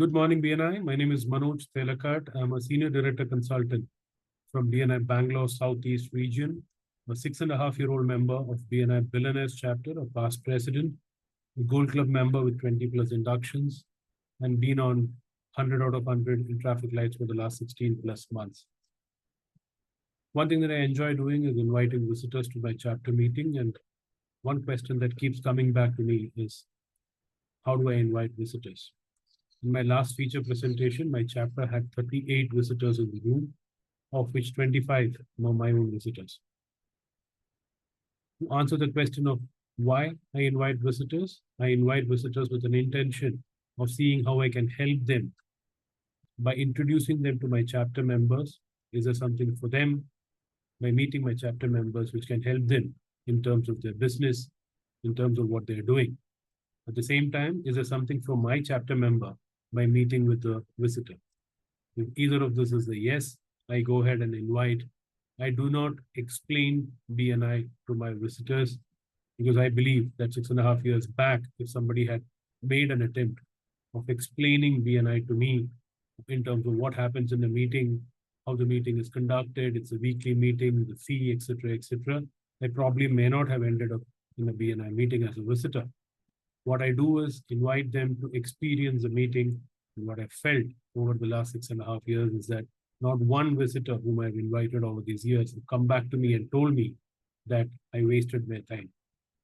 Good morning, BNI. My name is Manoj Thelakkat. I'm a Senior Director Consultant from BNI Bangalore South East region, a 6.5-year-old member of BNI Billionaires chapter, a past president, a Gold Club member with 20 plus inductions, and been on 100 out of 100 in traffic lights for the last 16 plus months. One thing that I enjoy doing is inviting visitors to my chapter meeting. And one question that keeps coming back to me is, how do I invite visitors? In my last feature presentation, my chapter had 38 visitors in the room, of which 25 were my own visitors. To answer the question of why I invite visitors with an intention of seeing how I can help them by introducing them to my chapter members. Is there something for them? By meeting my chapter members, which can help them in terms of their business, in terms of what they're doing. At the same time, is there something from my chapter member by meeting with the visitor? If either of this is a yes, I go ahead and invite. I do not explain BNI to my visitors because I believe that 6.5 years back, if somebody had made an attempt of explaining BNI to me in terms of what happens in the meeting, how the meeting is conducted, it's a weekly meeting, the fee, etc., I probably may not have ended up in a BNI meeting as a visitor. What I do is invite them to experience the meeting. And what I felt over the last 6.5 years is that not one visitor whom I've invited over these years have come back to me and told me that I wasted my time.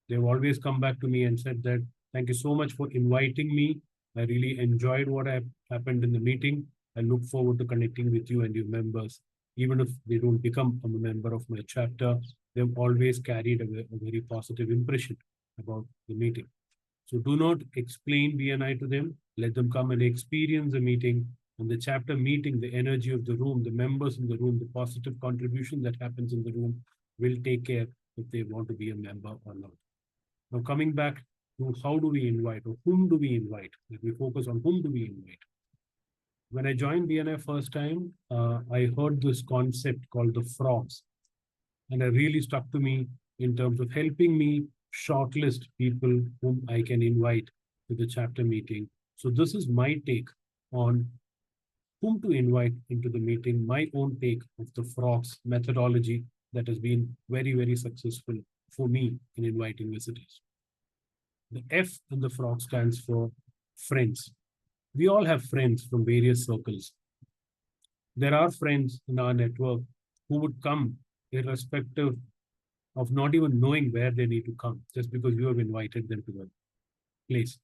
They've always come back to me and said that, thank you so much for inviting me. I really enjoyed what happened in the meeting. I look forward to connecting with you and your members. Even if they don't become a member of my chapter, they've always carried a very positive impression about the meeting. So do not explain BNI to them. Let them come and experience the meeting and the chapter meeting, the energy of the room, the members in the room, the positive contribution that happens in the room will take care if they want to be a member or not. Now coming back to how do we invite or whom do we invite? Let me focus on whom do we invite. When I joined BNI first time, I heard this concept called the frogs. And it really stuck to me in terms of helping me shortlist people whom I can invite to the chapter meeting. So this is my take on whom to invite into the meeting, my own take of the frogs methodology that has been very, very successful for me in inviting visitors. The F in the frog stands for friends. We all have friends from various circles. There are friends in our network who would come irrespective of not even knowing where they need to come, just because you have invited them to the place.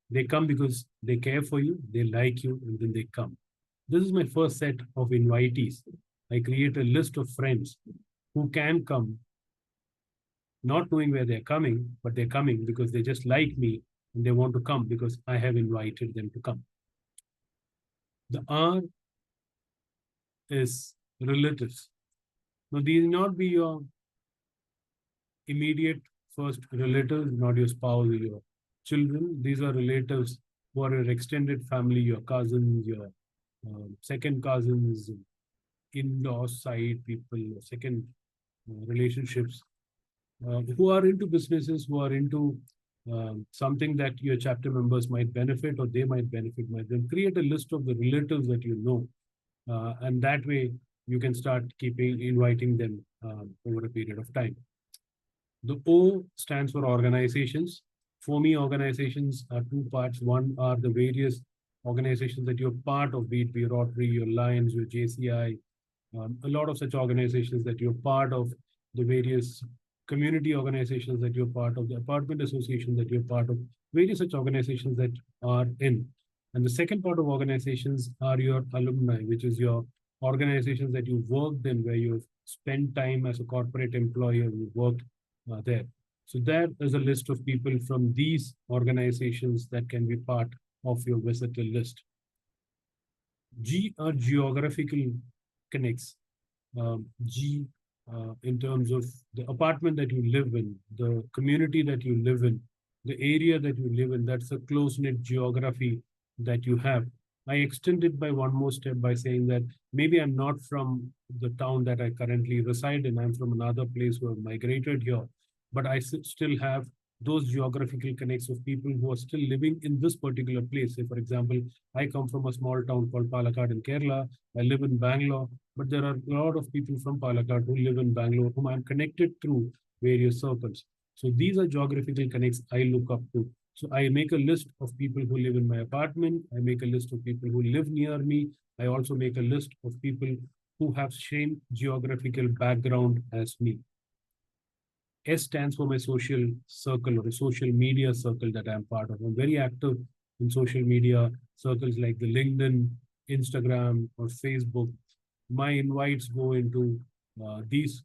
They come because they care for you, they like you, and then they come. This is my first set of invitees. I create a list of friends who can come, not knowing where they're coming, but they're coming because they just like me and they want to come because I have invited them to come. The R is relatives. Now, these will not be your immediate first relatives, not your spouse or your children. These are relatives who are your extended family, your cousins, your second cousins, in-law side people, second relationships, who are into businesses, who are into something that your chapter members might benefit or they might benefit. Then create a list of the relatives that you know. And that way you can start inviting them over a period of time. The O stands for organizations. For me, organizations are two parts. One are the various organizations that you're part of, be it your Rotary, your Lions, your JCI, a lot of such organizations that you're part of, the various community organizations that you're part of, the apartment association that you're part of, various such organizations that are in. And the second part of organizations are your alumni, which is your organizations that you worked in, where you've spent time as a corporate employee and you worked there. So that is a list of people from these organizations that can be part of your visitor list. G are geographical connects. G in terms of the apartment that you live in, the community that you live in, the area that you live in, that's a close-knit geography that you have. I extend it by one more step by saying that maybe I'm not from the town that I currently reside in. I'm from another place who have migrated here, but I still have those geographical connects of people who are still living in this particular place. Say, for example, I come from a small town called Palakkad in Kerala. I live in Bangalore, but there are a lot of people from Palakkad who live in Bangalore whom I'm connected through various circles. So these are geographical connects I look up to. So I make a list of people who live in my apartment. I make a list of people who live near me. I also make a list of people who have same geographical background as me. S stands for my social circle or a social media circle that I'm part of. I'm very active in social media circles like the LinkedIn, Instagram, or Facebook. My invites go into these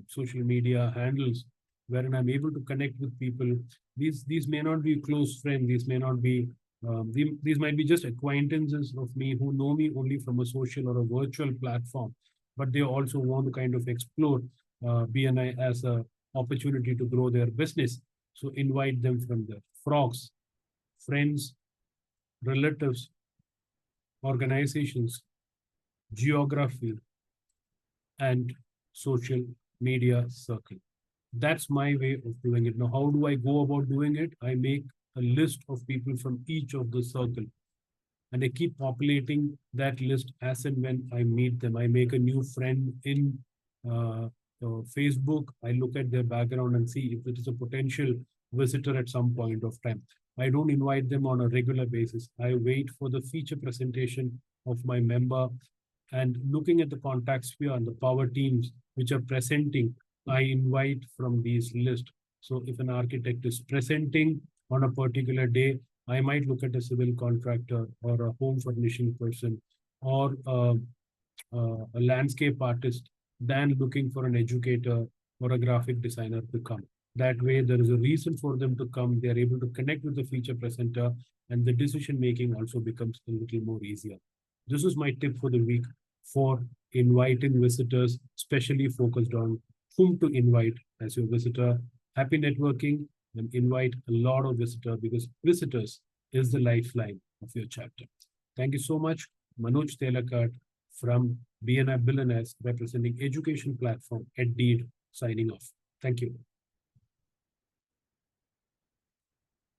social media handles wherein I'm able to connect with people. These may not be close friends. These may not be these might be just acquaintances of me who know me only from a social or a virtual platform, but they also want to kind of explore BNI as a opportunity to grow their business. So invite them from there. Frogs, friends, relatives, organizations, geography, and social media circle. That's my way of doing it. Now, how do I go about doing it? I make a list of people from each of the circle and I keep populating that list as and when I meet them. I make a new friend in uh, Facebook. I look at their background and see if it is a potential visitor at some point of time. I don't invite them on a regular basis. I wait for the feature presentation of my member and looking at the contact sphere and the power teams which are presenting, I invite from these lists. So if an architect is presenting on a particular day, I might look at a civil contractor or a home furnishing person or a landscape artist than looking for an educator or a graphic designer to come. That way, there is a reason for them to come. They are able to connect with the feature presenter, and the decision making also becomes a little more easier. This is my tip for the week for inviting visitors, especially focused on whom to invite as your visitor. Happy networking and invite a lot of visitors because visitors is the lifeline of your chapter. Thank you so much, Manoj Thelakkat from BNI Billionaires representing education platform at Deed signing off. Thank you.